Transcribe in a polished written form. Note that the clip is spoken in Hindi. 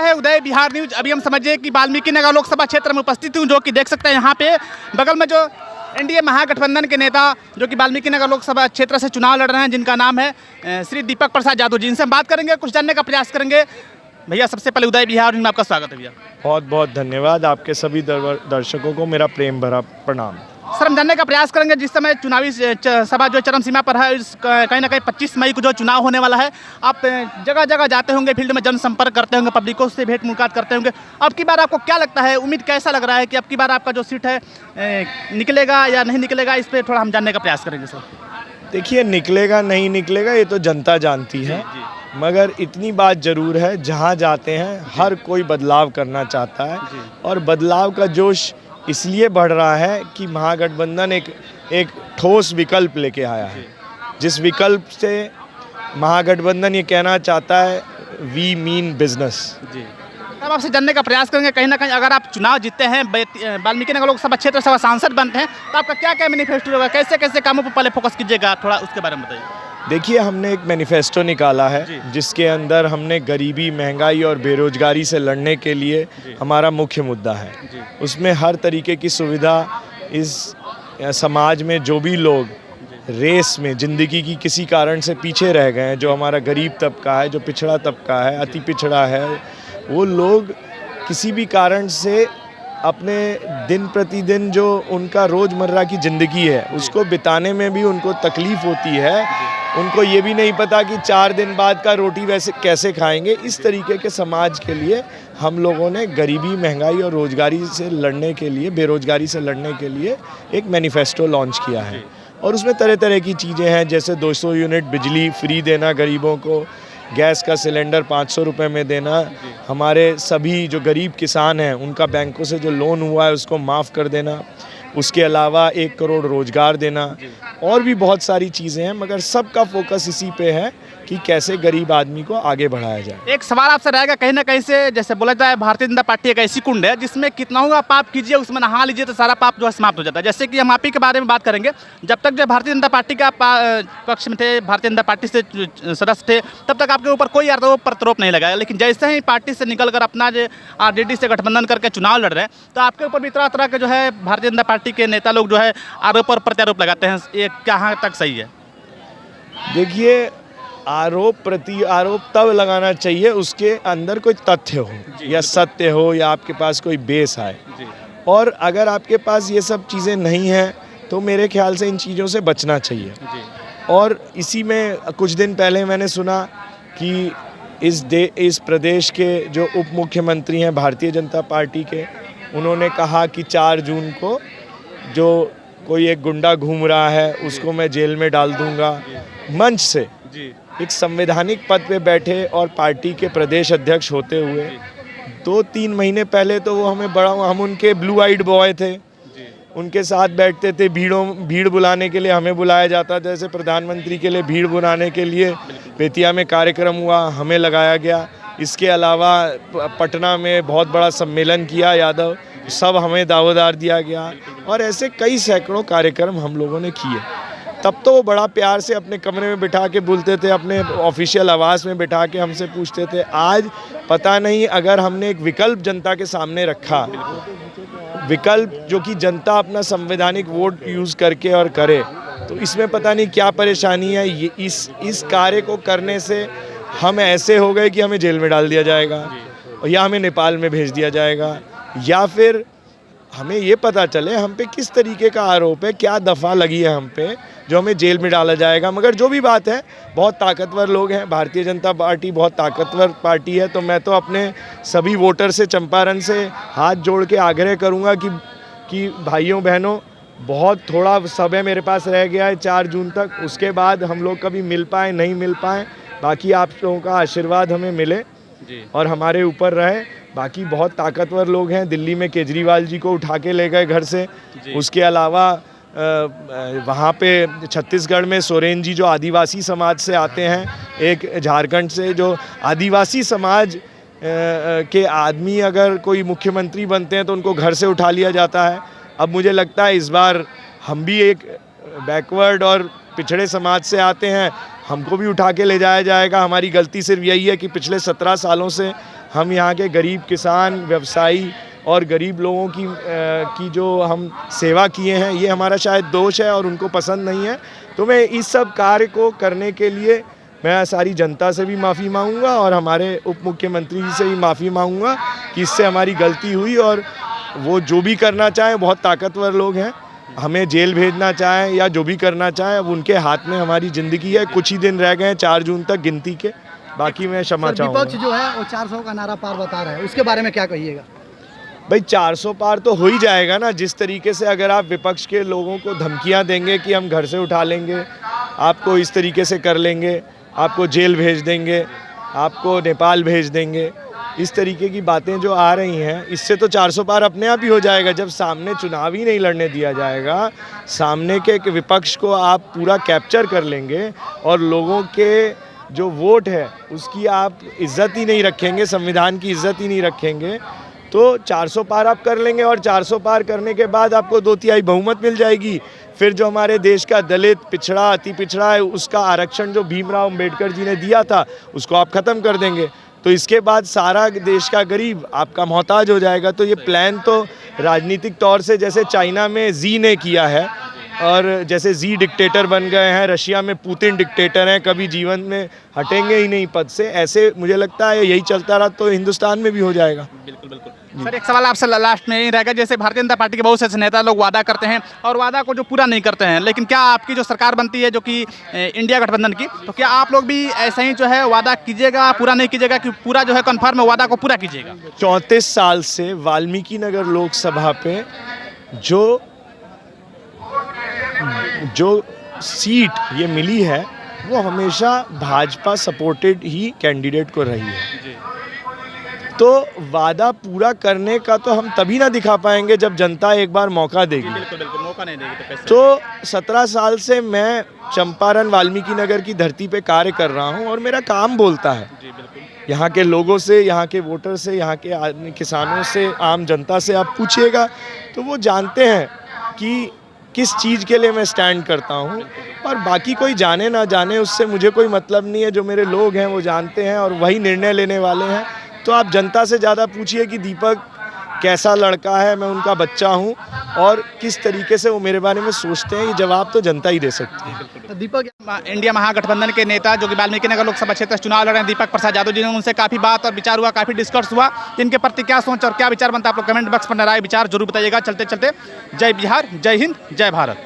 है उदय बिहार न्यूज। अभी हम समझिए कि वाल्मीकि नगर लोकसभा क्षेत्र में उपस्थित हूँ, जो कि देख सकते हैं यहाँ पे बगल में जो एनडीए महागठबंधन के नेता जो कि वाल्मीकि नगर लोकसभा क्षेत्र से चुनाव लड़ रहे हैं, जिनका नाम है श्री दीपक प्रसाद यादव जी। इनसे हम बात करेंगे, कुछ जानने का प्रयास करेंगे। भैया सबसे पहले उदय बिहार में आपका स्वागत है भैया। बहुत बहुत धन्यवाद। आपके सभी दर्शकों को मेरा प्रेम भरा प्रणाम। सर, हम जानने का प्रयास करेंगे, जिस समय चुनावी सभा जो चरम सीमा पर है, कहीं ना कहीं 25 मई को जो चुनाव होने वाला है, आप जगह जगह जाते होंगे, फील्ड में जनसंपर्क करते होंगे, पब्लिकों से भेंट मुलाकात करते होंगे। अब की बार आपको क्या लगता है, उम्मीद कैसा लग रहा है कि अब की बार आपका जो सीट है निकलेगा या नहीं निकलेगा? इस पर थोड़ा हम जानने का प्रयास करेंगे सर। देखिए, निकलेगा नहीं निकलेगा ये तो जनता जानती है, मगर इतनी बात जरूर है, जहाँ जाते हैं हर कोई बदलाव करना चाहता है और बदलाव का जोश इसलिए बढ़ रहा है कि महागठबंधन एक ठोस विकल्प लेके आया है, जिस विकल्प से महागठबंधन ये कहना चाहता है वी मीन बिजनेस। अब आपसे जानने का प्रयास करेंगे, कहीं ना कहीं अगर आप चुनाव जीतते हैं, वाल्मीकि नगर लोकसभा क्षेत्र से सांसद बनते हैं, तो आपका क्या क्या मैनिफेस्टो होगा, कैसे कैसे कामों पर पहले फोकस कीजिएगा, थोड़ा उसके बारे में बताइए। देखिए, हमने एक मैनिफेस्टो निकाला है जिसके अंदर हमने गरीबी, महंगाई और बेरोजगारी से लड़ने के लिए हमारा मुख्य मुद्दा है। उसमें हर तरीके की सुविधा इस समाज में जो भी लोग रेस में ज़िंदगी की किसी कारण से पीछे रह गए हैं, जो हमारा गरीब तबका है, जो पिछड़ा तबका है, अति पिछड़ा है, वो लोग किसी भी कारण से अपने दिन प्रतिदिन जो उनका रोज़मर्रा की ज़िंदगी है उसको बिताने में भी उनको तकलीफ़ होती है। उनको ये भी नहीं पता कि 4 दिन बाद का रोटी वैसे कैसे खाएंगे। इस तरीके के समाज के लिए हम लोगों ने गरीबी, महंगाई और रोजगारी से लड़ने के लिए, बेरोजगारी से लड़ने के लिए एक मैनिफेस्टो लॉन्च किया है और उसमें तरह तरह की चीज़ें हैं, जैसे 200 यूनिट बिजली फ्री देना गरीबों को, गैस का सिलेंडर 500 रुपये में देना, हमारे सभी जो गरीब किसान हैं उनका बैंकों से जो लोन हुआ है उसको माफ़ कर देना, उसके अलावा 1 करोड़ रोजगार देना, और भी बहुत सारी चीज़ें हैं, मगर सबका फोकस इसी पे है कि कैसे गरीब आदमी को आगे बढ़ाया जाए। एक सवाल आपसे रहेगा, कहीं ना कहीं से जैसे बोला जाए भारतीय जनता पार्टी एक ऐसी कुंड है जिसमें कितना होगा पाप कीजिए, उसमें नहा लीजिए तो सारा पाप जो है समाप्त हो जाता है। जैसे कि हम आप ही के बारे में बात करेंगे, जब तक जो भारतीय जनता पार्टी का पक्ष में थे, भारतीय जनता पार्टी से सदस्य थे, तब तक आपके ऊपर कोई आरोप प्रत्यारोप नहीं लगाया, लेकिन जैसे ही पार्टी से निकल कर अपना जो आरजेडी से गठबंधन करके चुनाव लड़ रहे हैं, तो आपके ऊपर भी तरह तरह के जो है भारतीय जनता पार्टी के नेता लोग जो है आरोप और प्रत्यारोप लगाते हैं। ये कहाँ तक सही है? देखिए, आरोप प्रति आरोप तब लगाना चाहिए उसके अंदर कोई तथ्य हो या सत्य हो या आपके पास कोई बेस आए, और अगर आपके पास ये सब चीज़ें नहीं हैं तो मेरे ख्याल से इन चीज़ों से बचना चाहिए। और इसी में कुछ दिन पहले मैंने सुना कि इस प्रदेश के जो उप मुख्यमंत्री हैं भारतीय जनता पार्टी के, उन्होंने कहा कि 4 जून को जो कोई एक गुंडा घूम रहा है उसको मैं जेल में डाल दूंगा। मंच से एक संवैधानिक पद पे बैठे और पार्टी के प्रदेश अध्यक्ष होते हुए 2-3 महीने पहले तो वो हम उनके ब्लू आइड बॉय थे, उनके साथ बैठते थे, भीड़ बुलाने के लिए हमें बुलाया जाता था। जैसे प्रधानमंत्री के लिए भीड़ बुलाने के लिए बेतिया में कार्यक्रम हुआ, हमें लगाया गया। इसके अलावा पटना में बहुत बड़ा सम्मेलन किया यादव, सब हमें दावेदार दिया गया, और ऐसे कई सैकड़ों कार्यक्रम हम लोगों ने किए। तब तो वो बड़ा प्यार से अपने कमरे में बिठा के बोलते थे, अपने ऑफिशियल आवास में बिठा के हमसे पूछते थे। आज पता नहीं, अगर हमने एक विकल्प जनता के सामने रखा, विकल्प जो कि जनता अपना संवैधानिक वोट यूज़ करके और करे, तो इसमें पता नहीं क्या परेशानी है। ये इस कार्य को करने से हम ऐसे हो गए कि हमें जेल में डाल दिया जाएगा, या हमें नेपाल में भेज दिया जाएगा, या फिर हमें ये पता चले हम पे किस तरीके का आरोप है, क्या दफ़ा लगी है हम पे, जो हमें जेल में डाला जाएगा। मगर जो भी बात है, बहुत ताकतवर लोग हैं, भारतीय जनता पार्टी बहुत ताकतवर पार्टी है। तो मैं तो अपने सभी वोटर से, चंपारण से हाथ जोड़ के आग्रह करूंगा कि भाइयों बहनों, बहुत थोड़ा समय मेरे पास रह गया है 4 जून तक, उसके बाद हम लोग कभी मिल पाए नहीं मिल पाए, बाकी आप लोगों का आशीर्वाद हमें मिले और हमारे ऊपर रहे। बाकी बहुत ताकतवर लोग हैं, दिल्ली में केजरीवाल जी को उठा के ले गए घर से, उसके अलावा वहाँ पे छत्तीसगढ़ में सोरेन जी जो आदिवासी समाज से आते हैं, एक झारखंड से जो आदिवासी समाज के आदमी अगर कोई मुख्यमंत्री बनते हैं तो उनको घर से उठा लिया जाता है। अब मुझे लगता है इस बार हम भी एक बैकवर्ड और पिछड़े समाज से आते हैं, हमको भी उठा के ले जाया जाएगा। हमारी गलती सिर्फ यही है कि पिछले 17 सालों से हम यहाँ के गरीब किसान, व्यवसायी और गरीब लोगों की जो हम सेवा किए हैं, ये हमारा शायद दोष है और उनको पसंद नहीं है। तो मैं इस सब कार्य को करने के लिए मैं सारी जनता से भी माफ़ी मांगूंगा और हमारे उप मुख्यमंत्री जी से भी माफ़ी मांगूंगा कि इससे हमारी गलती हुई, और वो जो भी करना चाहें, बहुत ताकतवर लोग हैं, हमें जेल भेजना चाहें या जो भी करना चाहें, अब उनके हाथ में हमारी ज़िंदगी है। कुछ ही दिन रह गए हैं 4 जून तक गिनती के, बाकी मैं क्षमा चाहूँगा। विपक्ष जो है वो 400 का नारा पार बता रहा है, उसके बारे में क्या कहिएगा? भाई 400 पार तो हो ही जाएगा ना। जिस तरीके से अगर आप विपक्ष के लोगों को धमकियां देंगे कि हम घर से उठा लेंगे, आपको इस तरीके से कर लेंगे, आपको जेल भेज देंगे, आपको नेपाल भेज देंगे, इस तरीके की बातें जो आ रही हैं, इससे तो 400 पार अपने आप ही हो जाएगा। जब सामने चुनाव ही नहीं लड़ने दिया जाएगा, सामने के विपक्ष को आप पूरा कैप्चर कर लेंगे और लोगों के जो वोट है उसकी आप इज्जत ही नहीं रखेंगे, संविधान की इज्जत ही नहीं रखेंगे, तो 400 पार आप कर लेंगे। और 400 पार करने के बाद आपको 2/3 बहुमत मिल जाएगी। फिर जो हमारे देश का दलित, पिछड़ा, अति पिछड़ा है, उसका आरक्षण जो भीमराव अंबेडकर जी ने दिया था, उसको आप ख़त्म कर देंगे। तो इसके बाद सारा देश का गरीब आपका मोहताज हो जाएगा। तो ये प्लान तो राजनीतिक तौर से जैसे चाइना में जी ने किया है और जैसे जी डिक्टेटर बन गए हैं, रशिया में पुतिन डिक्टेटर हैं, कभी जीवन में हटेंगे ही नहीं पद से, ऐसे मुझे लगता है यही चलता रहा तो हिंदुस्तान में भी हो जाएगा। बिल्कुल बिल्कुल। सर एक सवाल आपसे लास्ट में यही रहेगा, जैसे भारतीय जनता पार्टी के बहुत से नेता लोग वादा करते हैं और वादा को जो पूरा नहीं करते हैं, लेकिन क्या आपकी जो सरकार बनती है जो कि इंडिया गठबंधन की, तो क्या आप लोग भी ऐसा ही जो है वादा कीजिएगा, पूरा नहीं कीजिएगा कि पूरा जो है कन्फर्म वादा को पूरा कीजिएगा? 34 साल से वाल्मीकि नगर लोकसभा पे जो सीट ये मिली है वो हमेशा भाजपा सपोर्टेड ही कैंडिडेट को रही है। तो वादा पूरा करने का तो हम तभी ना दिखा पाएंगे जब जनता एक बार मौका देगी। बिल्कुल बिल्कुल, मौका नहीं देगी तो कैसे? तो 17 साल से मैं चंपारण वाल्मीकि नगर की धरती पे कार्य कर रहा हूँ और मेरा काम बोलता है। जी बिल्कुल। यहाँ के लोगों से, यहाँ के वोटर से, यहाँ के किसानों से, आम जनता से आप पूछिएगा तो वो जानते हैं कि किस चीज़ के लिए मैं स्टैंड करता हूँ। और बाकी कोई जाने ना जाने उससे मुझे कोई मतलब नहीं है। जो मेरे लोग हैं वो जानते हैं और वही निर्णय लेने वाले हैं। तो आप जनता से ज़्यादा पूछिए कि दीपक कैसा लड़का है, मैं उनका बच्चा हूं, और किस तरीके से वो मेरे बारे में सोचते हैं, ये जवाब तो जनता ही दे सकती है। दीपक, इंडिया महागठबंधन के नेता जो कि वाल्मीकि नगर लोकसभा क्षेत्र से चुनाव लड़ रहे हैं, दीपक प्रसाद यादव जी ने, उनसे काफ़ी बात और विचार हुआ, काफ़ी डिस्कस हुआ। इनके प्रति क्या सोच और क्या विचार बनता है, आप लोग कमेंट बॉक्स पर राय विचार जरूर बताइएगा। चलते चलते जय बिहार, जय हिंद, जय भारत।